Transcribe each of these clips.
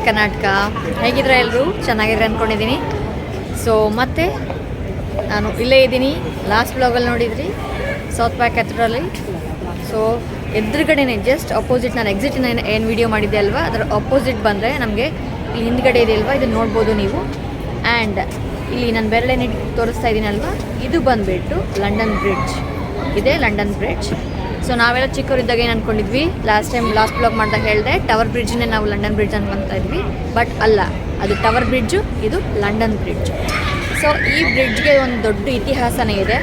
ಕರ್ನಾಟಕ. ಹೇಗಿದ್ರೆ ಎಲ್ಲರೂ ಚೆನ್ನಾಗಿದ್ರೆ ಅಂದ್ಕೊಂಡಿದ್ದೀನಿ. ಸೊ ಮತ್ತೆ ನಾನು ಇಲ್ಲೇ ಇದ್ದೀನಿ. ಲಾಸ್ಟ್ ಬ್ಲಾಗಲ್ಲಿ ನೋಡಿದ್ರಿ ಸೌತ್ ಪ್ಯಾಕ್ ಹತ್ರದಲ್ಲಿ. ಸೊ ಎದುರುಗಡೆನೇ ಜಸ್ಟ್ ಅಪೋಸಿಟ್ ನಾನು ಎಕ್ಸಿಟ್ ಏನು ವಿಡಿಯೋ ಮಾಡಿದ್ದೆ ಅಲ್ವಾ, ಅದರ ಅಪೋಸಿಟ್ ಬಂದರೆ ನಮಗೆ ಇಲ್ಲಿ ಹಿಂದ್ಗಡೆ ಇದೆ ಅಲ್ವಾ, ಇದನ್ನು ನೋಡ್ಬೋದು ನೀವು. ಆ್ಯಂಡ್ ಇಲ್ಲಿ ನಾನು ಬೆರಳೇನೆ ತೋರಿಸ್ತಾ ಇದ್ದೀನಲ್ವಾ, ಇದು ಬಂದುಬಿಟ್ಟು ಲಂಡನ್ ಬ್ರಿಡ್ಜ್. ಇದೆ ಲಂಡನ್ ಬ್ರಿಡ್ಜ್. ಸೊ ನಾವೆಲ್ಲ ಚಿಕ್ಕವರಿದ್ದಾಗ ಏನು ಅಂದ್ಕೊಂಡಿದ್ವಿ, ಲಾಸ್ಟ್ ಬ್ಲಾಗ್ ಮಾಡಿದಾಗ ಹೇಳಿದೆ ಟವರ್ ಬ್ರಿಡ್ಜನ್ನೇ ನಾವು ಲಂಡನ್ ಬ್ರಿಡ್ಜ್ ಅನ್ಕೊತಾ ಇದ್ವಿ. ಬಟ್ ಅಲ್ಲ, ಅದು ಟವರ್ ಬ್ರಿಡ್ಜು, ಇದು ಲಂಡನ್ ಬ್ರಿಡ್ಜ್. ಸೊ ಈ ಬ್ರಿಡ್ಜ್ಗೆ ಒಂದು ದೊಡ್ಡ ಇತಿಹಾಸನೇ ಇದೆ.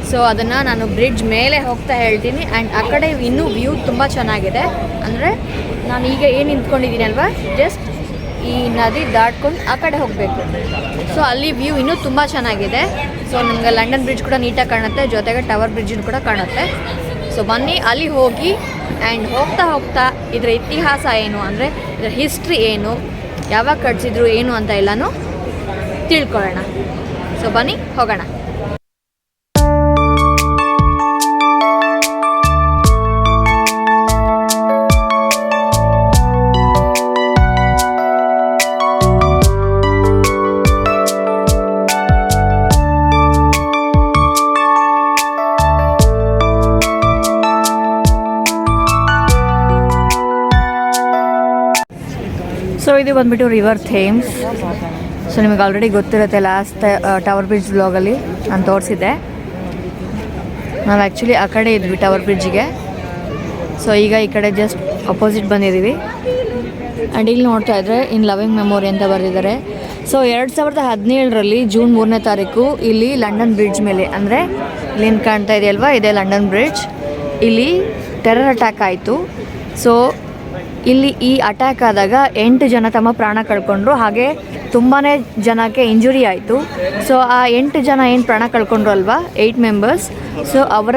ಸೊ ಅದನ್ನು ನಾನು ಬ್ರಿಡ್ಜ್ ಮೇಲೆ ಹೋಗ್ತಾ ಹೇಳ್ತೀನಿ. ಆ್ಯಂಡ್ ಆ ಕಡೆ ಇನ್ನೂ ವ್ಯೂ ತುಂಬ ಚೆನ್ನಾಗಿದೆ. ಅಂದರೆ ನಾನು ಈಗ ಏನು ನಿಂತ್ಕೊಂಡಿದ್ದೀನಿ ಅಲ್ವಾ, ಜಸ್ಟ್ ಈ ನದಿ ದಾಟ್ಕೊಂಡು ಆ ಕಡೆ ಹೋಗಬೇಕು. ಸೊ ಅಲ್ಲಿ ವ್ಯೂ ಇನ್ನೂ ತುಂಬ ಚೆನ್ನಾಗಿದೆ. ಸೊ ನಮಗೆ ಲಂಡನ್ ಬ್ರಿಡ್ಜ್ ಕೂಡ ನೀಟಾಗಿ ಕಾಣುತ್ತೆ, ಜೊತೆಗೆ ಟವರ್ ಬ್ರಿಡ್ಜ್ ಕೂಡ ಕಾಣುತ್ತೆ. ಸೊ ಬನ್ನಿ ಅಲ್ಲಿ ಹೋಗಿ ಆ್ಯಂಡ್ ಹೋಗ್ತಾ ಹೋಗ್ತಾ ಇದರ ಇತಿಹಾಸ ಏನು, ಅಂದರೆ ಇದರ ಹಿಸ್ಟ್ರಿ ಏನು, ಯಾವಾಗ ಕಟ್ಸಿದ್ರು ಏನು ಅಂತ ಎಲ್ಲನೂ ತಿಳ್ಕೊಳ್ಳೋಣ. ಸೊ ಬನ್ನಿ ಹೋಗೋಣ. ಸೊ ಇದು ಬಂದುಬಿಟ್ಟು ರಿವರ್ ಥೇಮ್ಸ್. ಸೊ ನಿಮಗೆ ಆಲ್ರೆಡಿ ಗೊತ್ತಿರುತ್ತೆ, ಲಾಸ್ಟ್ ಟವರ್ ಬ್ರಿಡ್ಜ್ ಬ್ಲಾಗಲ್ಲಿ ನಾನು ತೋರಿಸಿದ್ದೆ. ನಾವು ಆ್ಯಕ್ಚುಲಿ ಆ ಕಡೆ ಇದ್ವಿ ಟವರ್ ಬ್ರಿಡ್ಜಿಗೆ. ಸೊ ಈಗ ಈ ಕಡೆ ಜಸ್ಟ್ ಅಪೋಸಿಟ್ ಬಂದಿದ್ದೀವಿ. ಆ್ಯಂಡ್ ಇಲ್ಲಿ ನೋಡ್ತಾ ಇದ್ದರೆ ಇನ್ ಲವಿಂಗ್ ಮೆಮೊರಿ ಅಂತ ಬರೆದಿದ್ದಾರೆ. ಸೊ 2017ರಲ್ಲಿ ಜೂನ್ 3ನೇ ತಾರೀಕು ಇಲ್ಲಿ ಲಂಡನ್ ಬ್ರಿಡ್ಜ್ ಮೇಲೆ, ಅಂದರೆ ಇಲ್ಲೇನು ಕಾಣ್ತಾ ಇದೆಯಲ್ವಾ, ಇದೇ ಲಂಡನ್ ಬ್ರಿಡ್ಜ್. ಇಲ್ಲಿ ಟೆರರ್ ಅಟ್ಯಾಕ್ ಆಯಿತು. ಸೊ ಇಲ್ಲಿ ಈ ಅಟ್ಯಾಕ್ ಆದಾಗ 8 ಜನ ತಮ್ಮ ಪ್ರಾಣ ಕಳ್ಕೊಂಡ್ರು, ಹಾಗೆ ತುಂಬಾ ಜನಕ್ಕೆ ಇಂಜುರಿ ಆಯಿತು. ಸೊ ಆ 8 ಜನ ಏನು ಪ್ರಾಣ ಕಳ್ಕೊಂಡ್ರು ಅಲ್ವಾ, 8 ಮೆಂಬರ್ಸ್. ಸೊ ಅವರ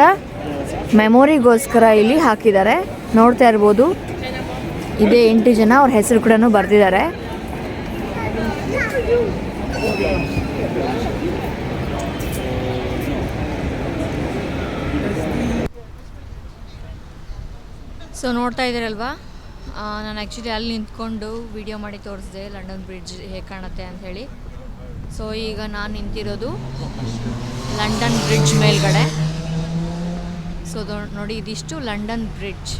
ಮೆಮೊರಿಗೋಸ್ಕರ ಇಲ್ಲಿ ಹಾಕಿದ್ದಾರೆ. ನೋಡ್ತಾ ಇರ್ಬೋದು, ಇದೇ 8 ಜನ, ಅವ್ರ ಹೆಸರು ಕೂಡ ಬರೆದಿದ್ದಾರೆ. ಸೊ ನೋಡ್ತಾ ಇದ್ದೀರಲ್ವಾ, ನಾನು ಆ್ಯಕ್ಚುಲಿ ಅಲ್ಲಿ ನಿಂತ್ಕೊಂಡು ವಿಡಿಯೋ ಮಾಡಿ ತೋರಿಸಿದೆ ಲಂಡನ್ ಬ್ರಿಡ್ಜ್ ಹೇಗೆ ಕಾಣುತ್ತೆ ಅಂಥೇಳಿ. ಸೊ ಈಗ ನಾನು ನಿಂತಿರೋದು ಲಂಡನ್ ಬ್ರಿಡ್ಜ್ ಮೇಲ್ಗಡೆ. ಸೊ ನೋಡಿ, ಇದಿಷ್ಟು ಲಂಡನ್ ಬ್ರಿಡ್ಜ್.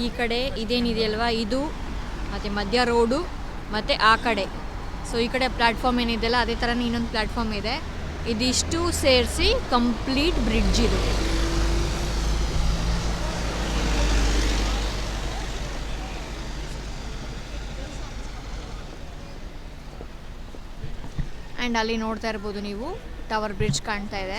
ಈ ಕಡೆ ಇದೇನಿದೆಯಲ್ವಾ, ಇದು ಮತ್ತು ಮಧ್ಯ ರೋಡು ಮತ್ತು ಆ ಕಡೆ. ಸೊ ಈ ಕಡೆ ಪ್ಲ್ಯಾಟ್ಫಾರ್ಮ್ ಏನಿದೆಯಲ್ಲ, ಅದೇ ಥರನೇ ಇನ್ನೊಂದು ಪ್ಲ್ಯಾಟ್ಫಾರ್ಮ್ ಇದೆ. ಇದಿಷ್ಟು ಸೇರಿಸಿ ಕಂಪ್ಲೀಟ್ ಬ್ರಿಡ್ಜ್ ಇದು. ಆ್ಯಂಡ್ ಅಲ್ಲಿ ನೋಡ್ತಾ ಇರ್ಬೋದು ನೀವು, ಟವರ್ ಬ್ರಿಡ್ಜ್ ಕಾಣ್ತಾ ಇದೆ.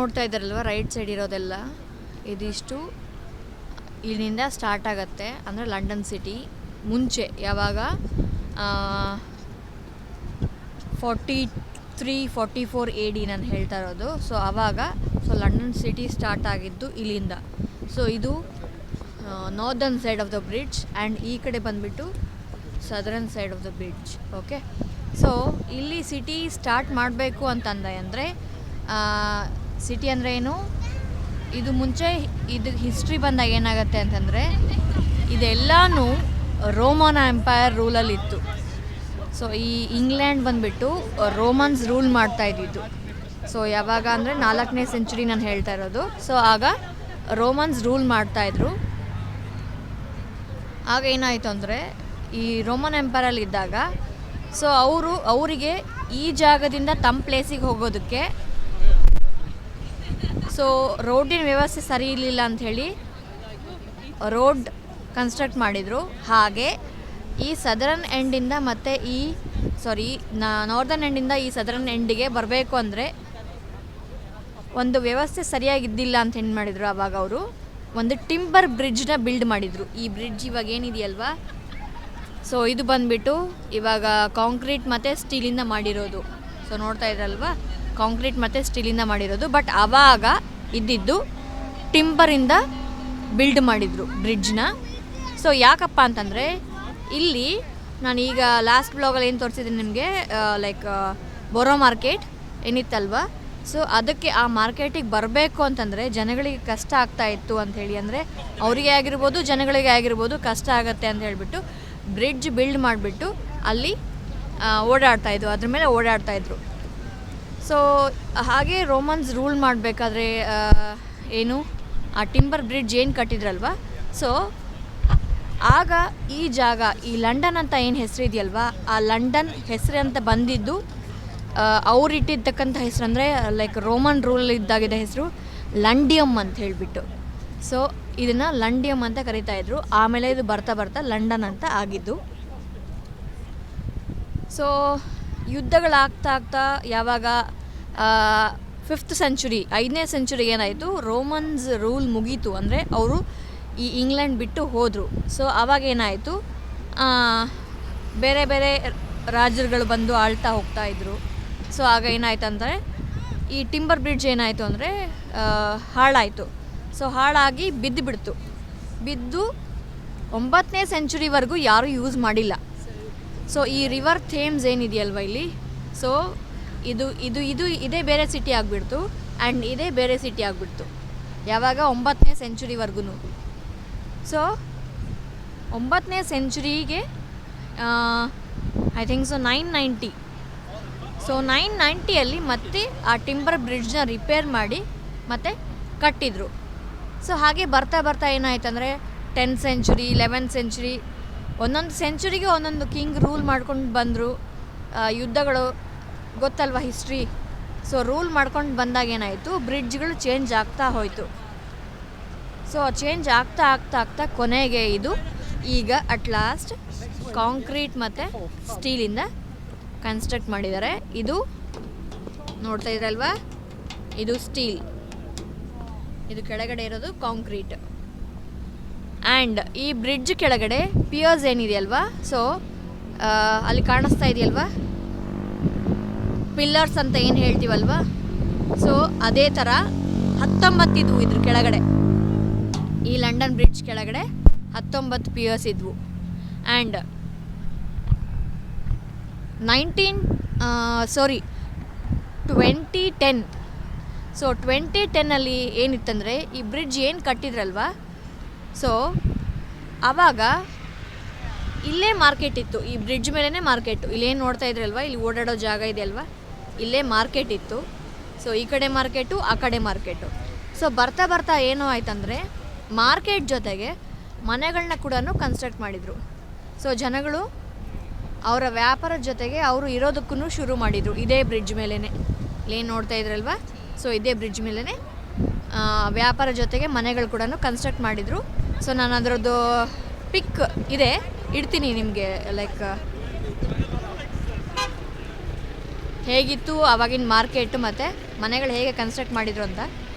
ನೋಡ್ತಾ ಇದ್ದಾರಲ್ವ ರೈಟ್ ಸೈಡ್ ಇರೋದೆಲ್ಲ ಇದಿಷ್ಟು ಇಲ್ಲಿಂದ ಸ್ಟಾರ್ಟ್ ಆಗುತ್ತೆ. ಅಂದರೆ ಲಂಡನ್ ಸಿಟಿ ಮುಂಚೆ ಯಾವಾಗ 43-44 AD ನಾನು ಹೇಳ್ತಾ ಇರೋದು. ಸೊ ಆವಾಗ ಲಂಡನ್ ಸಿಟಿ ಸ್ಟಾರ್ಟ್ ಆಗಿದ್ದು ಇಲ್ಲಿಂದ. ಸೊ ಇದು northern side of the bridge and ಈ ಕಡೆ ಬಂದುಬಿಟ್ಟು southern side of the bridge. Okay, so ಇಲ್ಲಿ ಸಿಟಿ ಸ್ಟಾರ್ಟ್ ಮಾಡಬೇಕು ಅಂತಂದರೆ ಅಂದರೆ ಸಿಟಿ ಅಂದರೆ ಏನು, ಇದು ಮುಂಚೆ ಇದು ಹಿಸ್ಟ್ರಿ ಬಂದಾಗ ಏನಾಗುತ್ತೆ ಅಂತಂದರೆ ಇದೆಲ್ಲನೂ ರೋಮನ್ ಎಂಪೈರ್ ರೂಲಲ್ಲಿತ್ತು. ಸೊ ಈ ಇಂಗ್ಲೆಂಡ್ ಬಂದುಬಿಟ್ಟು ರೋಮನ್ಸ್ ರೂಲ್ ಮಾಡ್ತಾ ಇದ್ದಿದ್ದು. ಸೊ ಯಾವಾಗ ಅಂದರೆ 4ನೇ ಸೆಂಚುರಿ ನಾನು ಹೇಳ್ತಾ ಇರೋದು. ಸೊ ಆಗ ರೋಮನ್ಸ್ ರೂಲ್ ಮಾಡ್ತಾಯಿದ್ರು. ಆಗ ಏನಾಯಿತು ಅಂದರೆ ಈ ರೋಮನ್ ಎಂಪೈರಲ್ಲಿ ಇದ್ದಾಗ ಸೊ ಅವರಿಗೆ ಈ ಜಾಗದಿಂದ ತಮ್ಮ ಪ್ಲೇಸಿಗೆ ಹೋಗೋದಕ್ಕೆ ಸೊ ರೋಡಿನ ವ್ಯವಸ್ಥೆ ಸರಿ ಇರಲಿಲ್ಲ ಅಂಥೇಳಿ ರೋಡ್ ಕನ್ಸ್ಟ್ರಕ್ಟ್ ಮಾಡಿದರು. ಹಾಗೆ ಈ ಸದರ್ನ್ ಎಂಡಿಂದ ಮತ್ತು ನಾರ್ದರ್ನ್ ಎಂಡಿಂದ ಈ ಸದರ್ನ್ ಎಂಡಿಗೆ ಬರಬೇಕು ಅಂದರೆ ಒಂದು ವ್ಯವಸ್ಥೆ ಸರಿಯಾಗಿದ್ದಿಲ್ಲ ಅಂತ ಏನು ಮಾಡಿದರು, ಆವಾಗ ಅವರು ಒಂದು ಟಿಂಬರ್ ಬ್ರಿಡ್ಜ್ನ ಬಿಲ್ಡ್ ಮಾಡಿದರು. ಈ ಬ್ರಿಡ್ಜ್ ಇವಾಗ ಏನಿದೆಯಲ್ವಾ, ಸೊ ಇದು ಬಂದುಬಿಟ್ಟು ಇವಾಗ ಕಾಂಕ್ರೀಟ್ ಮತ್ತು ಸ್ಟೀಲಿಂದ ಮಾಡಿರೋದು. ಸೊ ನೋಡ್ತಾ ಇದ್ರಲ್ವಾ, ಕಾಂಕ್ರೀಟ್ ಮತ್ತು ಸ್ಟೀಲಿಂದ ಮಾಡಿರೋದು. ಬಟ್ ಆವಾಗ ಇದ್ದಿದ್ದು ಟಿಂಬರಿಂದ ಬಿಲ್ಡ್ ಮಾಡಿದರು ಬ್ರಿಡ್ಜ್ನ. ಸೊ ಯಾಕಪ್ಪ ಅಂತಂದರೆ ಇಲ್ಲಿ ನಾನು ಈಗ ಲಾಸ್ಟ್ ಬ್ಲಾಗಲ್ಲಿ ಏನು ತೋರಿಸಿದ್ದೀನಿ ನಿಮಗೆ, ಲೈಕ್ ಬೊರೋ ಮಾರ್ಕೆಟ್ ಏನಿತ್ತಲ್ವ, ಸೊ ಅದಕ್ಕೆ ಆ ಮಾರ್ಕೆಟಿಗೆ ಬರಬೇಕು ಅಂತಂದರೆ ಜನಗಳಿಗೆ ಕಷ್ಟ ಆಗ್ತಾಯಿತ್ತು ಅಂಥೇಳಿ, ಅಂದರೆ ಅವರಿಗೆ ಆಗಿರ್ಬೋದು ಜನಗಳಿಗೆ ಆಗಿರ್ಬೋದು ಕಷ್ಟ ಆಗುತ್ತೆ ಅಂತ ಹೇಳಿಬಿಟ್ಟು ಬ್ರಿಡ್ಜ್ ಬಿಲ್ಡ್ ಮಾಡಿಬಿಟ್ಟು ಅಲ್ಲಿ ಓಡಾಡ್ತಾಯಿದ್ರು, ಅದ್ರ ಮೇಲೆ ಓಡಾಡ್ತಾಯಿದ್ರು. ಸೊ ಹಾಗೆ ರೋಮನ್ಸ್ ರೂಲ್ ಮಾಡಬೇಕಾದ್ರೆ ಏನು ಆ ಟಿಂಬರ್ ಬ್ರಿಡ್ಜ್ ಏನು ಕಟ್ಟಿದ್ರಲ್ವ, ಸೊ ಆಗ ಈ ಜಾಗ ಈ ಲಂಡನ್ ಅಂತ ಏನು ಹೆಸರು ಇದೆಯಲ್ವಾ, ಆ ಲಂಡನ್ ಹೆಸರು ಅಂತ ಬಂದಿದ್ದು ಅವ್ರು ಇಟ್ಟಿರ್ತಕ್ಕಂಥ ಹೆಸರು ಅಂದರೆ ಲೈಕ್ ರೋಮನ್ ರೂಲ್ ಇದ್ದಾಗಿದೆ ಹೆಸರು ಲಂಡಿಯಮ್ ಅಂತ ಹೇಳಿಬಿಟ್ಟು. ಸೊ ಇದನ್ನು ಲಂಡಿಯಮ್ ಅಂತ ಕರಿತಾಯಿದ್ರು. ಆಮೇಲೆ ಇದು ಬರ್ತಾ ಬರ್ತಾ ಲಂಡನ್ ಅಂತ ಆಗಿದ್ದು. ಸೊ ಯುದ್ಧಗಳಾಗ್ತಾ ಯಾವಾಗ 5th ಸೆಂಚುರಿ 5ನೇ ಸೆಂಚುರಿಗೆ ಏನಾಯಿತು, ರೋಮನ್ಸ್ ರೂಲ್ ಮುಗೀತು, ಅಂದರೆ ಅವರು ಈ ಇಂಗ್ಲೆಂಡ್ ಬಿಟ್ಟು ಹೋದರು. ಸೊ ಆವಾಗ ಏನಾಯಿತು, ಬೇರೆ ಬೇರೆ ರಾಜರುಗಳು ಬಂದು ಆಳ್ತಾ ಹೋಗ್ತಾಯಿದ್ರು. ಸೊ ಆಗ ಏನಾಯ್ತು ಅಂದರೆ ಈ ಟಿಂಬರ್ ಬ್ರಿಡ್ಜ್ ಏನಾಯಿತು ಅಂದರೆ ಹಾಳಾಯಿತು. ಸೊ ಹಾಳಾಗಿ ಬಿದ್ದು 9ನೇ ಸೆಂಚುರಿವರೆಗೂ ಯಾರೂ ಯೂಸ್ ಮಾಡಿಲ್ಲ. ಸೊ ಈ ರಿವರ್ ಥೇಮ್ಸ್ ಏನಿದೆಯಲ್ವ ಇಲ್ಲಿ, ಸೊ ಇದೇ ಬೇರೆ ಸಿಟಿ ಆಗಿಬಿಡ್ತು ಆ್ಯಂಡ್ ಇದೇ ಬೇರೆ ಸಿಟಿ ಆಗಿಬಿಡ್ತು ಯಾವಾಗ 9ನೇ ಸೆಂಚುರಿವರೆಗೂ. ಸೊ 9ನೇ ಸೆಂಚುರಿಗೆ ಐ ಥಿಂಕ್ ಸೊ 990. ಸೊ 990ಯಲ್ಲಿ ಮತ್ತೆ ಆ ಟಿಂಬರ್ ಬ್ರಿಡ್ಜ್ನ ರಿಪೇರ್ ಮಾಡಿ ಮತ್ತೆ ಕಟ್ಟಿದರು. ಸೊ ಹಾಗೆ ಬರ್ತಾ ಬರ್ತಾ ಏನಾಯ್ತು ಅಂದರೆ 10th ಸೆಂಚುರಿ 11th ಸೆಂಚುರಿ ಒಂದೊಂದು ಸೆಂಚುರಿಗೆ ಒಂದೊಂದು ಕಿಂಗ್ ರೂಲ್ ಮಾಡ್ಕೊಂಡು ಬಂದರು. ಯುದ್ಧಗಳು ಗೊತ್ತಲ್ವ ಹಿಸ್ಟ್ರಿ. ಸೊ ರೂಲ್ ಮಾಡ್ಕೊಂಡು ಬಂದಾಗ ಏನಾಯಿತು, ಬ್ರಿಡ್ಜ್ಗಳು ಚೇಂಜ್ ಆಗ್ತಾ ಹೋಯಿತು. ಸೊ ಚೇಂಜ್ ಆಗ್ತಾ ಕೊನೆಗೆ ಇದು ಈಗ ಅಟ್ ಲಾಸ್ಟ್ ಕಾಂಕ್ರೀಟ್ ಮತ್ತು ಸ್ಟೀಲಿಂದ ಕನ್ಸ್ಟ್ರಕ್ಟ್ ಮಾಡಿದ್ದಾರೆ. ಇದು ನೋಡ್ತಾ ಇದ್ರಲ್ವಾ, ಇದು ಸ್ಟೀಲ್, ಇದು ಕೆಳಗಡೆ ಇರೋದು ಕಾಂಕ್ರೀಟ್. ಆ್ಯಂಡ್ ಈ ಬ್ರಿಡ್ಜ್ ಕೆಳಗಡೆ ಪಿಯರ್ಸ್ ಏನಿದೆಯಲ್ವಾ, ಸೊ ಅಲ್ಲಿ ಕಾಣಿಸ್ತಾ ಇದೆಯಲ್ವಾ ಪಿಲ್ಲರ್ಸ್ ಅಂತ ಏನು ಹೇಳ್ತೀವಲ್ವಾ, ಸೊ ಅದೇ ಥರ 19 ಇದ್ವು ಇದ್ರ ಕೆಳಗಡೆ. ಈ ಲಂಡನ್ ಬ್ರಿಡ್ಜ್ ಕೆಳಗಡೆ 19 ಪಿಯರ್ಸ್ ಇದ್ವು. ಆ್ಯಂಡ್ 2010 ಸೊ 2010ಅಲ್ಲಿ ಏನಿತ್ತಂದರೆ ಈ ಬ್ರಿಡ್ಜ್ ಏನು ಕಟ್ಟಿದ್ರಲ್ವ, ಸೊ ಆವಾಗ ಇಲ್ಲೇ ಮಾರ್ಕೆಟ್ ಇತ್ತು, ಈ ಬ್ರಿಡ್ಜ್ ಮೇಲೇ ಮಾರ್ಕೆಟು. ಇಲ್ಲೇನು ನೋಡ್ತಾ ಇದ್ರಲ್ವ, ಇಲ್ಲಿ ಓಡಾಡೋ ಜಾಗ ಇದೆ ಅಲ್ವಾ, ಇಲ್ಲೇ ಮಾರ್ಕೆಟ್ ಇತ್ತು. ಸೊ ಈ ಕಡೆ ಮಾರ್ಕೆಟು ಆ ಕಡೆ ಮಾರ್ಕೆಟು. ಸೊ ಬರ್ತಾ ಬರ್ತಾ ಏನೋ ಆಯ್ತಂದರೆ ಮಾರ್ಕೆಟ್ ಜೊತೆಗೆ ಮನೆಗಳನ್ನ ಕೂಡ ಕನ್ಸ್ಟ್ರಕ್ಟ್ ಮಾಡಿದರು. ಸೊ ಜನಗಳು ಅವರ ವ್ಯಾಪಾರದ ಜೊತೆಗೆ ಅವರು ಇರೋದಕ್ಕೂ ಶುರು ಮಾಡಿದರು ಇದೇ ಬ್ರಿಡ್ಜ್ ಮೇಲೇ. ಏನು ನೋಡ್ತಾ ಇದ್ರಲ್ವ, ಸೊ ಇದೇ ಬ್ರಿಡ್ಜ್ ಮೇಲೇ ವ್ಯಾಪಾರ ಜೊತೆಗೆ ಮನೆಗಳು ಕೂಡ ಕನ್ಸ್ಟ್ರಕ್ಟ್ ಮಾಡಿದರು. ಸೊ ನಾನು ಅದರದ್ದು ಪಿಕ್ ಇದೆ, ಇಡ್ತೀನಿ ನಿಮಗೆ. ಲೈಕ್ ಹೇಗಿತ್ತು ಆವಾಗಿನ ಮಾರ್ಕೆಟು ಮತ್ತು ಮನೆಗಳು ಹೇಗೆ ಕನ್ಸ್ಟ್ರಕ್ಟ್ ಮಾಡಿದ್ರು ಅಂತ.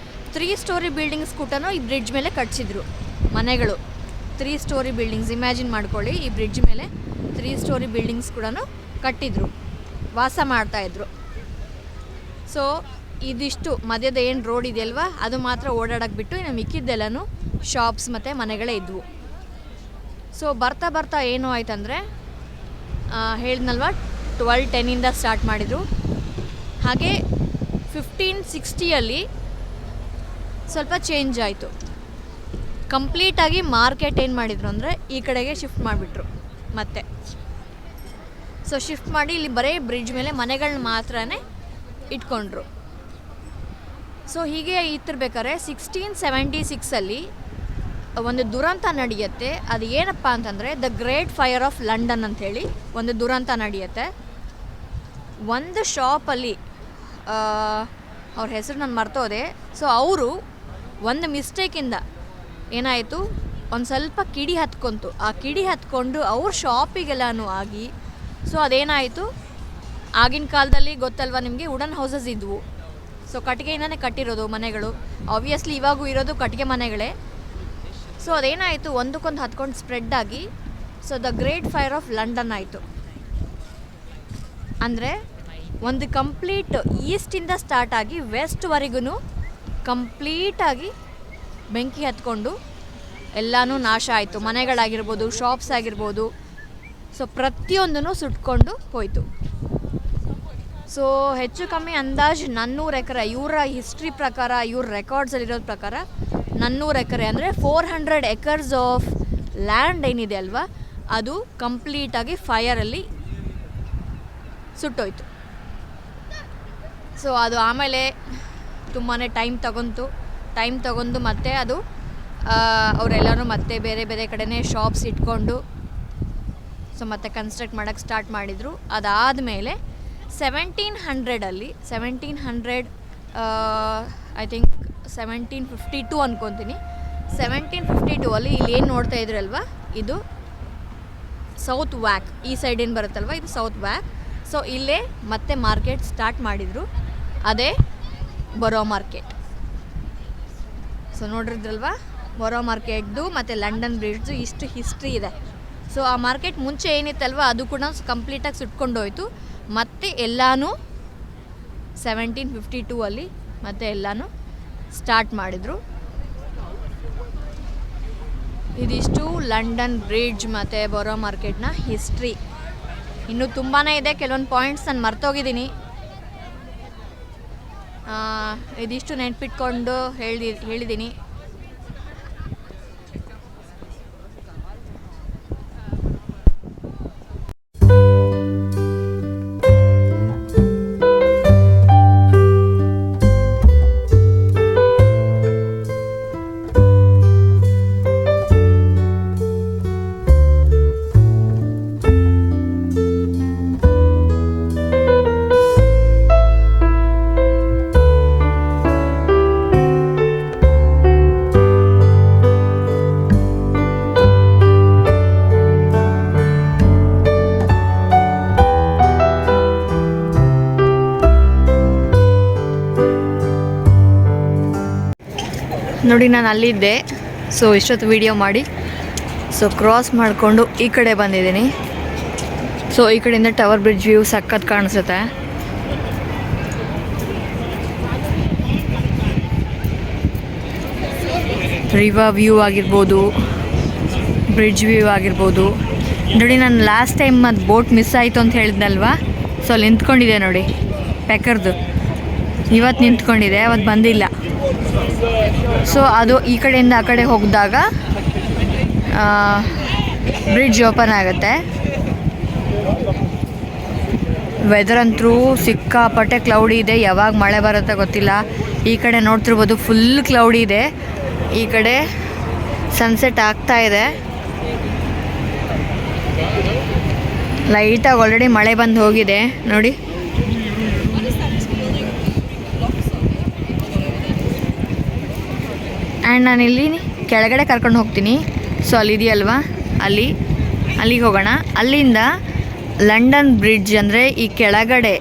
3 ಸ್ಟೋರಿ ಬಿಲ್ಡಿಂಗ್ಸ್ ಕೂಡ ಈ ಬ್ರಿಡ್ಜ್ ಮೇಲೆ ಕಟ್ಸಿದ್ರು ಮನೆಗಳು. 3 ಸ್ಟೋರಿ ಬಿಲ್ಡಿಂಗ್ಸ್ ಇಮ್ಯಾಜಿನ್ ಮಾಡ್ಕೊಳ್ಳಿ, ಈ ಬ್ರಿಡ್ಜ್ ಮೇಲೆ 3 ಸ್ಟೋರಿ ಬಿಲ್ಡಿಂಗ್ಸ್ ಕೂಡ ಕಟ್ಟಿದ್ರು, ವಾಸ ಮಾಡ್ತಾಯಿದ್ರು. ಸೊ ಇದಿಷ್ಟು ಮಧ್ಯದ ಏನು ರೋಡ್ ಇದೆಯಲ್ವಾ ಅದು ಮಾತ್ರ ಓಡಾಡಕ್ಕೆ ಬಿಟ್ಟು ಇನ್ನು ಮಿಕ್ಕಿದ್ದೆಲ್ಲನೂ ಶಾಪ್ಸ್ ಮತ್ತು ಮನೆಗಳೇ ಇದ್ವು. ಸೊ ಬರ್ತಾ ಬರ್ತಾ ಏನು ಆಯ್ತಂದರೆ ಹೇಳಿದ್ನಲ್ವ 1210 ಸ್ಟಾರ್ಟ್ ಮಾಡಿದರು. ಹಾಗೆ 1560 ಸ್ವಲ್ಪ ಚೇಂಜ್ ಆಯಿತು. ಕಂಪ್ಲೀಟಾಗಿ ಮಾರ್ಕೆಟ್ ಏನು ಮಾಡಿದರು ಅಂದರೆ ಈ ಕಡೆಗೆ ಶಿಫ್ಟ್ ಮಾಡಿಬಿಟ್ರು ಮತ್ತೆ. ಸೊ ಶಿಫ್ಟ್ ಮಾಡಿ ಇಲ್ಲಿ ಬರೀ ಬ್ರಿಡ್ಜ್ ಮೇಲೆ ಮನೆಗಳನ್ನ ಮಾತ್ರ ಇಟ್ಕೊಂಡ್ರು. ಸೊ ಹೀಗೆ ಇತ್ತಿರ್ಬೇಕಾದ್ರೆ 1676 ಒಂದು ದುರಂತ ನಡೆಯುತ್ತೆ. ಅದು ಏನಪ್ಪ ಅಂತಂದರೆ the great fire of London ಅಂಥೇಳಿ ಒಂದು ದುರಂತ ನಡೆಯುತ್ತೆ. ಒಂದು ಶಾಪಲ್ಲಿ ಅವ್ರ ಹೆಸರು ನಾನು ಮರ್ತೋದೆ. ಸೊ ಅವರು ಒಂದು ಮಿಸ್ಟೇಕಿಂದ ಏನಾಯಿತು, ಒಂದು ಸ್ವಲ್ಪ ಕಿಡಿ ಹತ್ಕೊಂತು. ಆ ಕಿಡಿ ಹತ್ಕೊಂಡು ಅವ್ರ ಶಾಪಿಗೆಲ್ಲನೂ ಆಗಿ ಸೊ ಅದೇನಾಯಿತು, ಆಗಿನ ಕಾಲದಲ್ಲಿ ಗೊತ್ತಲ್ವ ನಿಮಗೆ ವುಡನ್ ಹೌಸಸ್ ಇದ್ವು. ಸೊ ಕಟ್ಟಿಗೆಯಿಂದನೇ ಕಟ್ಟಿರೋದು ಮನೆಗಳು. ಆಬ್ವಿಯಸ್ಲಿ ಇವಾಗೂ ಇರೋದು ಕಟ್ಟಿಗೆ ಮನೆಗಳೇ. ಸೊ ಅದೇನಾಯಿತು, ಒಂದಕ್ಕೊಂದು ಹತ್ಕೊಂಡು ಸ್ಪ್ರೆಡ್ ಆಗಿ so the great fire of London ಆಯಿತು. ಅಂದರೆ ಒಂದು ಕಂಪ್ಲೀಟ್ ಈಸ್ಟಿಂದ ಸ್ಟಾರ್ಟ್ ಆಗಿ ವೆಸ್ಟ್ವರೆಗೂ ಕಂಪ್ಲೀಟಾಗಿ ಬೆಂಕಿ ಹತ್ಕೊಂಡು ಎಲ್ಲನೂ ನಾಶ ಆಯಿತು. ಮನೆಗಳಾಗಿರ್ಬೋದು, ಶಾಪ್ಸ್ ಆಗಿರ್ಬೋದು, ಸೊ ಪ್ರತಿಯೊಂದೂ ಸುಟ್ಕೊಂಡು ಹೋಯಿತು. ಸೊ ಹೆಚ್ಚು ಕಮ್ಮಿ ಅಂದಾಜು 400 ಎಕರೆ, ಇವರ ಹಿಸ್ಟ್ರಿ ಪ್ರಕಾರ, ಇವ್ರ ರೆಕಾರ್ಡ್ಸಲ್ಲಿರೋದ್ರ ಪ್ರಕಾರ 400 ಎಕರೆ ಅಂದರೆ 400 ಎಕರ್ಸ್ ಆಫ್ ಲ್ಯಾಂಡ್ ಏನಿದೆ ಅಲ್ವಾ ಅದು ಕಂಪ್ಲೀಟಾಗಿ ಫೈರಲ್ಲಿ ಸುಟ್ಟೋಯ್ತು. ಸೊ ಅದು ಆಮೇಲೆ ತುಂಬಾ ಟೈಮ್ ತಗೊಂಡು ಮತ್ತೆ ಅದು ಅವರೆಲ್ಲರೂ ಮತ್ತೆ ಬೇರೆ ಬೇರೆ ಕಡೆನೇ ಶಾಪ್ಸ್ ಇಟ್ಕೊಂಡು ಸೊ ಮತ್ತೆ ಕನ್ಸ್ಟ್ರಕ್ಟ್ ಮಾಡೋಕ್ಕೆ ಸ್ಟಾರ್ಟ್ ಮಾಡಿದರು. ಅದಾದಮೇಲೆ 1700 ಐ ಥಿಂಕ್ 1752 ಅನ್ಕೊತೀನಿ. 1752 ಇಲ್ಲಿ ಏನು ನೋಡ್ತಾ ಇದ್ರಲ್ವ ಇದು ಸೌತ್ ವ್ಯಾಕ್, ಈ ಸೈಡ್ ಏನು ಬರುತ್ತಲ್ವ ಇದು ಸೌತ್ ವ್ಯಾಕ್. ಸೊ ಇಲ್ಲೇ ಮತ್ತೆ ಮಾರ್ಕೆಟ್ ಸ್ಟಾರ್ಟ್ ಮಾಡಿದರು, ಅದೇ ಬರೋ ಮಾರ್ಕೆಟ್. ಸೊ ನೋಡಿದ್ರಲ್ವ ಬರೋ ಮಾರ್ಕೆಟ್ದು ಮತ್ತು ಲಂಡನ್ ಬ್ರಿಡ್ಜ್ದು ಇಷ್ಟು ಹಿಸ್ಟ್ರಿ ಇದೆ. ಸೊ ಆ ಮಾರ್ಕೆಟ್ ಮುಂಚೆ ಏನಿತ್ತಲ್ವ ಅದು ಕೂಡ ಕಂಪ್ಲೀಟಾಗಿ ಸುಟ್ಕೊಂಡು ಹೋಯಿತು. ಮತ್ತೆ ಎಲ್ಲನೂ 1752 ಮತ್ತೆ ಎಲ್ಲನೂ ಸ್ಟಾರ್ಟ್ ಮಾಡಿದರು. ಇದಿಷ್ಟು ಲಂಡನ್ ಬ್ರಿಡ್ಜ್ ಮತ್ತು ಬರೋ ಮಾರ್ಕೆಟ್ನ ಹಿಸ್ಟ್ರಿ. ಇನ್ನೂ ತುಂಬಾ ಇದೆ, ಕೆಲವೊಂದು ಪಾಯಿಂಟ್ಸ್ ನಾನು ಮರ್ತೋಗಿದ್ದೀನಿ. ಇದಿಷ್ಟು ನೆನ್ಪಿಟ್ಕೊಂಡು ಹೇಳಿದ್ದೀನಿ. ನೋಡಿ ನಾನು ಅಲ್ಲಿದ್ದೆ. ಸೊ ಇಷ್ಟೊತ್ತು ವಿಡಿಯೋ ಮಾಡಿ ಸೊ ಕ್ರಾಸ್ ಮಾಡಿಕೊಂಡು ಈ ಕಡೆ ಬಂದಿದ್ದೀನಿ. ಸೊ ಈ ಕಡೆಯಿಂದ ಟವರ್ ಬ್ರಿಡ್ಜ್ ವ್ಯೂ ಸಖತ್ ಕಾಣಿಸುತ್ತೆ. ರಿವರ್ ವ್ಯೂ ಆಗಿರ್ಬೋದು, ಬ್ರಿಡ್ಜ್ ವ್ಯೂ ಆಗಿರ್ಬೋದು. ನೋಡಿ ನಾನು ಲಾಸ್ಟ್ ಟೈಮ್ ಅದು ಬೋಟ್ ಮಿಸ್ ಆಯಿತು ಅಂತ ಹೇಳಿದ್ನಲ್ವ, ಸೊ ಅಲ್ಲಿ ನಿಂತ್ಕೊಂಡಿದೆ ನೋಡಿ ಪೆಕ್ಕರ್ದು. ಇವತ್ತು ನಿಂತ್ಕೊಂಡಿದೆ, ಅವತ್ತು ಬಂದಿಲ್ಲ. ಸೊ ಅದು ಈ ಕಡೆಯಿಂದ ಆ ಕಡೆ ಹೋಗಿದಾಗ ಬ್ರಿಡ್ಜ್ ಓಪನ್ ಆಗುತ್ತೆ. ವೆದರ್ ಅಂತೂ ಸಿಕ್ಕಾಪಟ್ಟೆ ಕ್ಲೌಡಿ ಇದೆ, ಯಾವಾಗ ಮಳೆ ಬರುತ್ತೆ ಗೊತ್ತಿಲ್ಲ. ಈ ಕಡೆ ನೋಡ್ತಿರ್ಬೋದು ಫುಲ್ ಕ್ಲೌಡಿ ಇದೆ. ಈ ಕಡೆ ಸನ್ಸೆಟ್ ಆಗ್ತಾ ಇದೆ. ಲೈಟಾಗಿ ಆಲ್ರೆಡಿ ಮಳೆ ಬಂದು ಹೋಗಿದೆ ನೋಡಿ. ಆ್ಯಂಡ್ ನಾನಿಲ್ಲಿ ಕೆಳಗಡೆ ಕರ್ಕೊಂಡು ಹೋಗ್ತೀನಿ. ಸೊ ಅಲ್ಲಿದೆಯಲ್ವಾ ಅಲ್ಲಿಗೆ ಹೋಗೋಣ. ಅಲ್ಲಿಂದ ಲಂಡನ್ ಬ್ರಿಡ್ಜ್ ಅಂದರೆ ಈ ಕೆಳಗಡೆ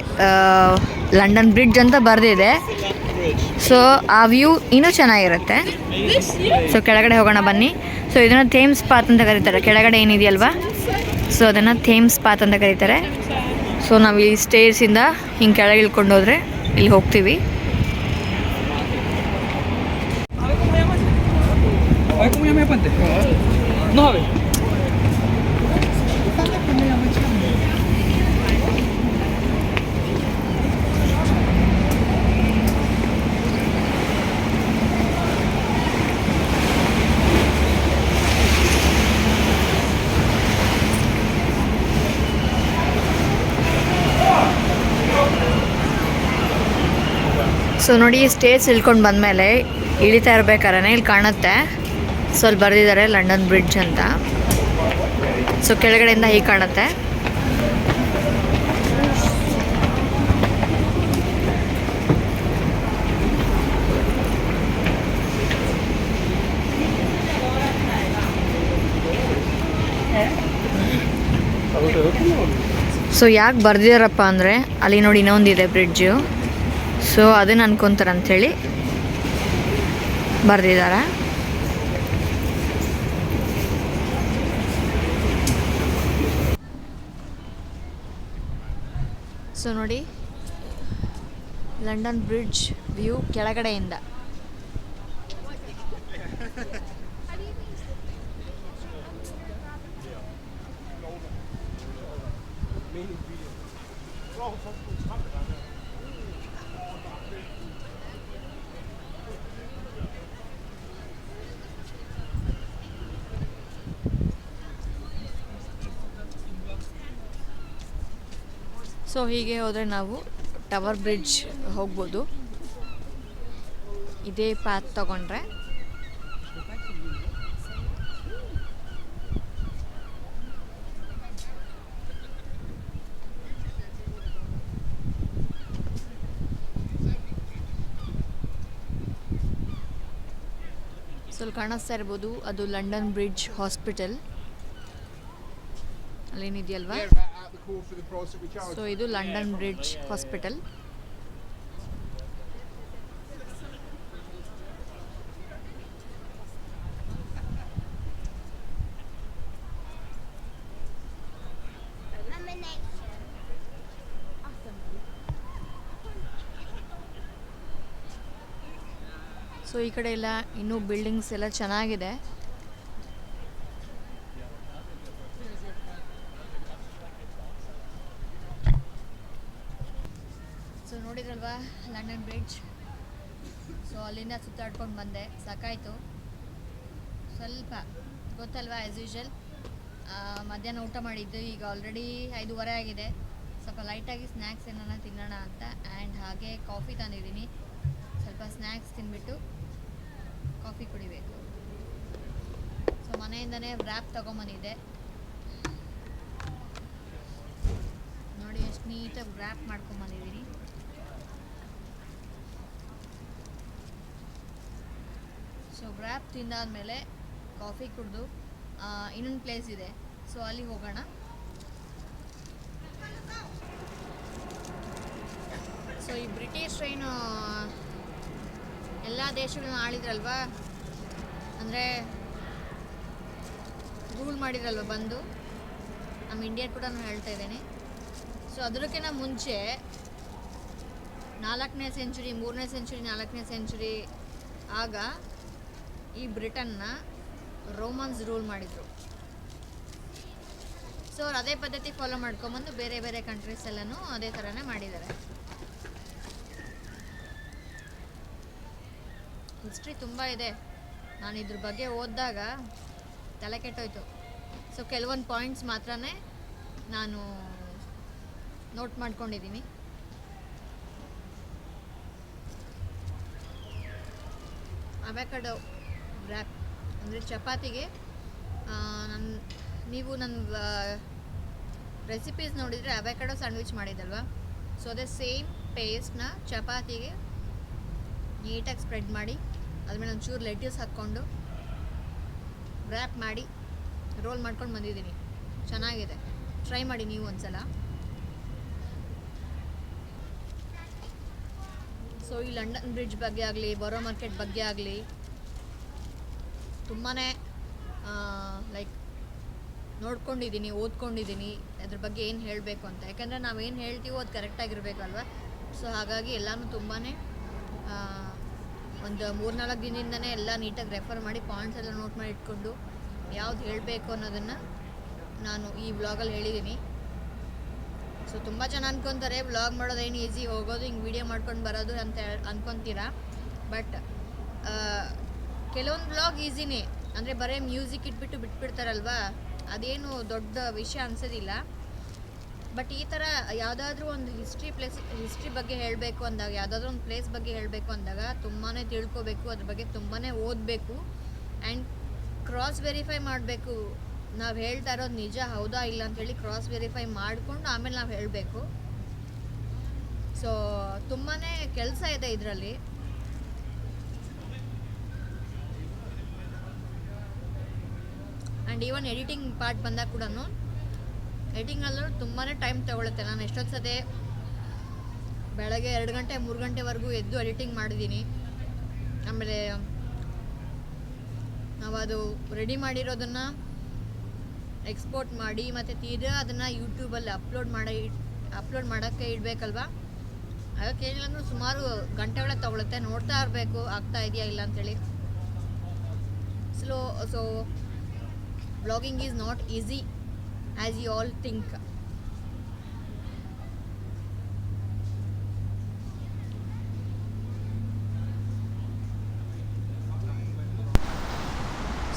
ಲಂಡನ್ ಬ್ರಿಡ್ಜ್ ಅಂತ ಬರೆದಿದೆ. ಸೊ ಆ ವ್ಯೂ ಇನ್ನೂ ಚೆನ್ನಾಗಿರುತ್ತೆ. ಸೊ ಕೆಳಗಡೆ ಹೋಗೋಣ ಬನ್ನಿ. ಸೊ ಇದನ್ನು ಥೇಮ್ಸ್ ಪಾತ್ ಅಂತ ಕರೀತಾರೆ. ಕೆಳಗಡೆ ಏನಿದೆಯಲ್ವಾ, ಸೊ ಅದನ್ನು ಥೇಮ್ಸ್ ಪಾತ್ ಅಂತ ಕರೀತಾರೆ. ಸೊ ನಾವು ಈ ಸ್ಟೇರ್ಸಿಂದ ಹಿಂಗೆ ಕೆಳಗೆ ಇಳ್ಕೊಂಡು ಹೋದರೆ ಇಲ್ಲಿ ಹೋಗ್ತೀವಿ. ಸೊ ನೋಡಿ, ಸ್ಟೇಜ್ ಇಳ್ಕೊಂಡು ಬಂದಮೇಲೆ ಇಳಿತಾ ಇರಬೇಕಾದ್ರೆ ಇಲ್ಲಿ ಕಾಣುತ್ತೆ, ಸೊ ಅಲ್ಲಿ ಬರೆದಿದ್ದಾರೆ ಲಂಡನ್ ಬ್ರಿಡ್ಜ್ ಅಂತ. ಸೊ ಕೆಳಗಡೆಯಿಂದ ಹೀಗೆ ಕಾಣುತ್ತೆ. ಸೊ ಯಾಕೆ ಬರೆದಿದ್ದಾರಪ್ಪ ಅಂದರೆ ಅಲ್ಲಿ ನೋಡಿ ಇನ್ನೊಂದಿದೆ ಬ್ರಿಡ್ಜು. ಸೊ ಅದನ್ನು ಅನ್ಕೊತಾರೆ ಅಂಥೇಳಿ ಬರೆದಿದ್ದಾರೆ. ಸೊ ನೋಡಿ, ಲಂಡನ್ ಬ್ರಿಡ್ಜ್ ವ್ಯೂ ಕೆಳಗಡೆಯಿಂದ. ಸೊ ಹೀಗೆ ಹೋದರೆ ನಾವು ಟವರ್ ಬ್ರಿಡ್ಜ್ ಹೋಗ್ಬೋದು, ಇದೇ ಪಾತ್ ತಗೊಂಡ್ರೆ. ಸ್ವಲ್ಪ ಕಾಣಿಸ್ತಾ ಇರ್ಬೋದು, ಅದು ಲಂಡನ್ ಬ್ರಿಡ್ಜ್ ಹಾಸ್ಪಿಟಲ್ ಅಲ್ಲೇನಿದೆಯಲ್ವಾ. ಸೊ ಇದು ಲಂಡನ್ ಬ್ರಿಡ್ಜ್ ಹಾಸ್ಪಿಟಲ್. ಸೊ ಈ ಕಡೆ ಎಲ್ಲ ಇನ್ನೂ ಬಿಲ್ಡಿಂಗ್ಸ್ ಎಲ್ಲ ಚೆನ್ನಾಗಿದೆ. ಸೊ ನೋಡಿದ್ರಲ್ವಾ ಲಂಡನ್ ಬ್ರಿಡ್ಜ್. ಸೊ ಅಲ್ಲಿಂದ ಸುತ್ತಾಡ್ಕೊಂಡು ಬಂದೆ, ಸಾಕಾಯಿತು. ಸ್ವಲ್ಪ ಗೊತ್ತಲ್ವಾ, ಆ್ಯಸ್ ಯೂಶುವಲ್ ಮಧ್ಯಾಹ್ನ ಊಟ ಮಾಡಿದ್ದು, ಈಗ ಆಲ್ರೆಡಿ 5:30 ಆಗಿದೆ. ಸ್ವಲ್ಪ ಲೈಟಾಗಿ ಸ್ನ್ಯಾಕ್ಸ್ ಏನಾರ ತಿನ್ನೋಣ ಅಂತ. ಆ್ಯಂಡ್ ಹಾಗೆ ಕಾಫಿ ತಂದಿದ್ದೀನಿ. ಸ್ವಲ್ಪ ಸ್ನ್ಯಾಕ್ಸ್ ತಿಂದ್ಬಿಟ್ಟು ಕಾಫಿ ಕುಡಿಬೇಕು. ಸೊ ಮನೆಯಿಂದನೇ ವ್ರ್ಯಾಪ್ ತೊಗೊಂಬಂದಿದ್ದೆ. ನೋಡಿ ಎಷ್ಟು ನೀಟಾಗಿ ವ್ರ್ಯಾಪ್ ಮಾಡ್ಕೊಂಬಂದಿದ್ದೀನಿ. ಸೊ ವ್ರ್ಯಾಪ್ ತಿಂದಾದ್ಮೇಲೆ ಕಾಫಿ ಕುಡಿದು ಇನ್ನೊಂದು ಪ್ಲೇಸ್ ಇದೆ, ಸೊ ಅಲ್ಲಿ ಹೋಗೋಣ. ಸೊ ಈ ಬ್ರಿಟಿಷ್ ಟ್ರೈನು ಎಲ್ಲ ದೇಶಗಳನ್ನ ಆಳಿದ್ರಲ್ವಾ, ಅಂದರೆ ರೂಲ್ ಮಾಡಿದ್ರಲ್ವ ಬಂದು. ನಮ್ಮ ಇಂಡಿಯಾ ಕೂಡ ನಾನು ಹೇಳ್ತಾ ಇದ್ದೀನಿ. ಸೊ ಅದಕ್ಕಿಂತ ಮುಂಚೆ 4ನೇ ಸೆಂಚುರಿ, 3ನೇ ಸೆಂಚುರಿ, 4ನೇ ಸೆಂಚುರಿ ಆಗ ಈ ಬ್ರಿಟನ್ನ ರೋಮನ್ಸ್ ರೂಲ್ ಮಾಡಿದರು. ಸೊ ಅವ್ರು ಅದೇ ಪದ್ಧತಿ ಫಾಲೋ ಮಾಡ್ಕೊಂಬಂದು ಬೇರೆ ಬೇರೆ ಕಂಟ್ರೀಸ್ ಎಲ್ಲನೂ ಅದೇ ಥರನೇ ಮಾಡಿದ್ದಾರೆ. ಹಿಸ್ಟ್ರಿ ತುಂಬ ಇದೆ. ನಾನು ಇದ್ರ ಬಗ್ಗೆ ಓದಿದಾಗ ತಲೆ ಕೆಟ್ಟೋಯ್ತು. ಸೊ ಕೆಲವೊಂದು ಪಾಯಿಂಟ್ಸ್ ಮಾತ್ರ ನಾನು ನೋಟ್ ಮಾಡ್ಕೊಂಡಿದ್ದೀನಿ. ಅವಕಾಡೋ ವ್ರ್ಯಾಪ್ ಅಂದರೆ ಚಪಾತಿಗೆ ನೀವು ನನ್ನ ರೆಸಿಪೀಸ್ ನೋಡಿದರೆ ಅವಕಾಡೋ ಸ್ಯಾಂಡ್ವಿಚ್ ಮಾಡಿದ್ದಲ್ವ, ಸೊ ಅದೇ ಸೇಮ್ ಪೇಸ್ಟ್ನ ಚಪಾತಿಗೆ ನೀಟಾಗಿ ಸ್ಪ್ರೆಡ್ ಮಾಡಿ ಅದ್ಮೇಲೆ ಒಂಚೂರು ಲೆಟ್ಯೂಸ್ ಹಾಕ್ಕೊಂಡು ವ್ರ್ಯಾಪ್ ಮಾಡಿ ರೋಲ್ ಮಾಡ್ಕೊಂಡು ಬಂದಿದ್ದೀನಿ. ಚೆನ್ನಾಗಿದೆ. ಟ್ರೈ ಮಾಡಿ ನೀವು ಒಂದ್ಸಲ. ಸೊ ಈ ಲಂಡನ್ ಬ್ರಿಡ್ಜ್ ಬಗ್ಗೆ ಆಗಲಿ, ಬರೋ ಮಾರ್ಕೆಟ್ ಬಗ್ಗೆ ಆಗಲಿ ತುಂಬಾ ಲೈಕ್ ನೋಡ್ಕೊಂಡಿದ್ದೀನಿ, ಓದ್ಕೊಂಡಿದ್ದೀನಿ ಅದ್ರ ಬಗ್ಗೆ ಏನು ಹೇಳಬೇಕು ಅಂತ. ಯಾಕಂದರೆ ನಾವೇನು ಹೇಳ್ತೀವೋ ಅದು ಕರೆಕ್ಟಾಗಿರ್ಬೇಕಲ್ವ. ಸೊ ಹಾಗಾಗಿ ಎಲ್ಲನೂ ತುಂಬಾ ಒಂದು 3-4 ದಿನದಿಂದನೇ ಎಲ್ಲ ನೀಟಾಗಿ ರೆಫರ್ ಮಾಡಿ ಪಾಯಿಂಟ್ಸ್ ಎಲ್ಲ ನೋಟ್ ಮಾಡಿ ಇಟ್ಕೊಂಡು ಯಾವ್ದು ಹೇಳಬೇಕು ಅನ್ನೋದನ್ನು ನಾನು ಈ ವ್ಲಾಗಲ್ಲಿ ಹೇಳಿದ್ದೀನಿ. ಸೊ ತುಂಬ ಜನ ಅನ್ಕೊತಾರೆ ವ್ಲಾಗ್ ಮಾಡೋದೇನು ಈಸಿ, ಹೋಗೋದು ಹಿಂಗೆ ವೀಡಿಯೋ ಮಾಡ್ಕೊಂಡು ಬರೋದು ಅಂತ ಅನ್ಕೊತೀರಾ. ಬಟ್ ಕೆಲವೊಂದು ವ್ಲಾಗ್ ಈಸಿನೇ, ಅಂದರೆ ಬರೀ ಮ್ಯೂಸಿಕ್ ಇಟ್ಬಿಟ್ಟು ಬಿಟ್ಬಿಡ್ತಾರಲ್ವಾ, ಅದೇನು ದೊಡ್ಡ ವಿಷಯ ಅನ್ಸೋದಿಲ್ಲ. ಬಟ್ ಈ ಥರ ಯಾವುದಾದ್ರೂ ಒಂದು ಹಿಸ್ಟ್ರಿ ಬಗ್ಗೆ ಹೇಳಬೇಕು ಅಂದಾಗ, ಯಾವುದಾದ್ರೂ ಒಂದು ಪ್ಲೇಸ್ ಬಗ್ಗೆ ಹೇಳಬೇಕು ಅಂದಾಗ ತುಂಬಾ ತಿಳ್ಕೊಬೇಕು, ಅದ್ರ ಬಗ್ಗೆ ತುಂಬಾ ಓದಬೇಕು ಆ್ಯಂಡ್ ಕ್ರಾಸ್ ವೆರಿಫೈ ಮಾಡಬೇಕು. ನಾವು ಹೇಳ್ತಾ ಇರೋದು ನಿಜ ಹೌದಾ ಇಲ್ಲ ಅಂಥೇಳಿ ಕ್ರಾಸ್ ವೆರಿಫೈ ಮಾಡಿಕೊಂಡು ಆಮೇಲೆ ನಾವು ಹೇಳಬೇಕು. ಸೊ ತುಂಬಾ ಕೆಲಸ ಇದೆ ಇದರಲ್ಲಿ. ಆ್ಯಂಡ್ ಈವನ್ ಎಡಿಟಿಂಗ್ ಪಾರ್ಟ್ ಬಂದಾಗ ಕೂಡ ಎಡಿಟಿಂಗಲ್ಲೂ ತುಂಬಾ ಟೈಮ್ ತೊಗೊಳುತ್ತೆ. ನಾನು ಎಷ್ಟೊತ್ತು ಸತಿ ಬೆಳಗ್ಗೆ 2 ಗಂಟೆ 3 ಗಂಟೆವರೆಗೂ ಎದ್ದು ಎಡಿಟಿಂಗ್ ಮಾಡಿದ್ದೀನಿ. ಆಮೇಲೆ ನಾವು ಅದು ರೆಡಿ ಮಾಡಿರೋದನ್ನು ಎಕ್ಸ್ಪೋರ್ಟ್ ಮಾಡಿ ಮತ್ತು ತೀರಾ ಅದನ್ನು ಯೂಟ್ಯೂಬಲ್ಲಿ ಅಪ್ಲೋಡ್ ಮಾಡೋಕ್ಕೆ ಇಡಬೇಕಲ್ವ. ಅದಕ್ಕೆ ಏನಿಲ್ಲ ಅಂದರೂ ಸುಮಾರು ಗಂಟೆ ಒಳಗೆ ತೊಗೊಳುತ್ತೆ. ನೋಡ್ತಾ ಇರಬೇಕು ಆಗ್ತಾ ಇದೆಯಾ ಇಲ್ಲ ಅಂಥೇಳಿ. So vlogging is not easy as you all think.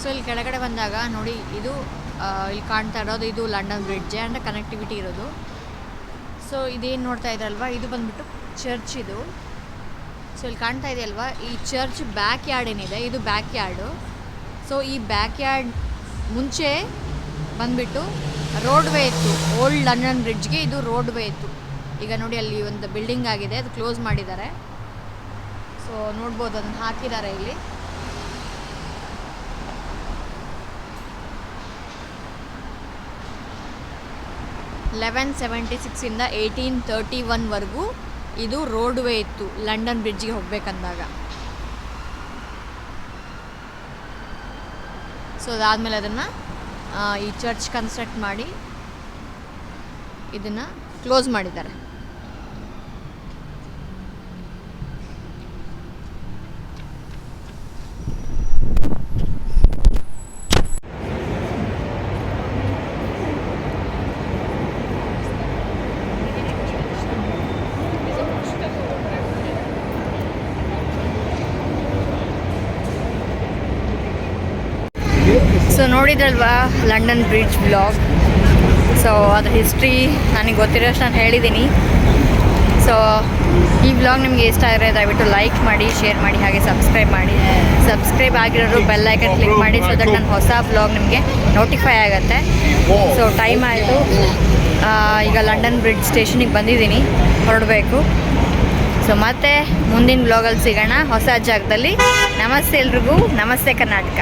So ಇಲ್ಲಿ ಕೆಳಗಡೆ ಬಂದಾಗ ನೋಡಿ, ಇದು ಇಲ್ಲಿ ಕಾಣ್ತಾ ಇರೋದು ಇದು ಲಂಡನ್ ಬ್ರಿಡ್ಜ್ ಆ್ಯಂಡ್ ಕನೆಕ್ಟಿವಿಟಿ ಇರೋದು. ಸೊ ಇದೇನು ನೋಡ್ತಾ ಇದ್ರಲ್ವ, ಇದು ಬಂದ್ಬಿಟ್ಟು ಚರ್ಚ್ ಇದು. ಸೊ ಇಲ್ಲಿ ಕಾಣ್ತಾ ಇದೆಯಲ್ವ, ಈ ಚರ್ಚ್ ಬ್ಯಾಕ್ ಯಾರ್ಡ್ ಏನಿದೆ ಇದು ಬ್ಯಾಕ್ ಯಾರ್ಡು. ಸೊ ಈ ಬ್ಯಾಕ್ ಯಾರ್ಡ್ ಮುಂಚೆ ಬಂದ್ಬಿಟ್ಟು ರೋಡ್ ವೇ ಇತ್ತು. ಓಲ್ಡ್ ಲಂಡನ್ ಬ್ರಿಡ್ಜ್ಗೆ ಇದು ರೋಡ್ ವೇ ಇತ್ತು. ಈಗ ನೋಡಿ ಅಲ್ಲಿ ಒಂದು ಬಿಲ್ಡಿಂಗ್ ಆಗಿದೆ, ಅದು ಕ್ಲೋಸ್ ಮಾಡಿದ್ದಾರೆ. ಸೊ ನೋಡ್ಬೋದು, ಅದನ್ನು ಹಾಕಿದ್ದಾರೆ ಇಲ್ಲಿ. (1176) 1831ವರೆಗೂ ಇದು ರೋಡ್ ವೇ ಇತ್ತು ಲಂಡನ್ ಬ್ರಿಡ್ಜ್ಗೆ ಹೋಗ್ಬೇಕಂದಾಗ. ಸೊ ಅದಾದಮೇಲೆ ಅದನ್ನು ಈ ಚರ್ಚ್ ಕನ್ಸ್ಟ್ರಕ್ಟ್ ಮಾಡಿ ಇದನ್ನು ಕ್ಲೋಸ್ ಮಾಡಿದ್ದಾರೆ. ಸೊ ನೋಡಿದ್ರಲ್ವಾ ಲಂಡನ್ ಬ್ರಿಡ್ಜ್ ವ್ಲಾಗ್. ಸೊ ಅದ್ರ ಹಿಸ್ಟ್ರಿ ನನಗೆ ಗೊತ್ತಿರೋಷ್ಟು ನಾನು ಹೇಳಿದ್ದೀನಿ. ಸೊ ಈ ವ್ಲಾಗ್ ನಿಮಗೆ ಇಷ್ಟ ಆದರೆ ದಯವಿಟ್ಟು ಲೈಕ್ ಮಾಡಿ, ಶೇರ್ ಮಾಡಿ, ಹಾಗೆ ಸಬ್ಸ್ಕ್ರೈಬ್ ಮಾಡಿ. ಸಬ್ಸ್ಕ್ರೈಬ್ ಆಗಿರೋರು ಬೆಲ್ ಐಕನ್ ಕ್ಲಿಕ್ ಮಾಡಿ, ಸೊ ದಟ್ ನನ್ನ ಹೊಸ ವ್ಲಾಗ್ ನಿಮಗೆ ನೋಟಿಫೈ ಆಗುತ್ತೆ. ಸೊ ಟೈಮ್ ಆಯಿತು, ಈಗ ಲಂಡನ್ ಬ್ರಿಡ್ಜ್ ಸ್ಟೇಷನಿಗೆ ಬಂದಿದ್ದೀನಿ, ಹೊರಡಬೇಕು. ಸೊ ಮತ್ತೆ ಮುಂದಿನ ವ್ಲಾಗಲ್ಲಿ ಸಿಗೋಣ ಹೊಸ ಜಾಗದಲ್ಲಿ. ನಮಸ್ತೆ ಎಲ್ರಿಗೂ, ನಮಸ್ತೆ ಕರ್ನಾಟಕ.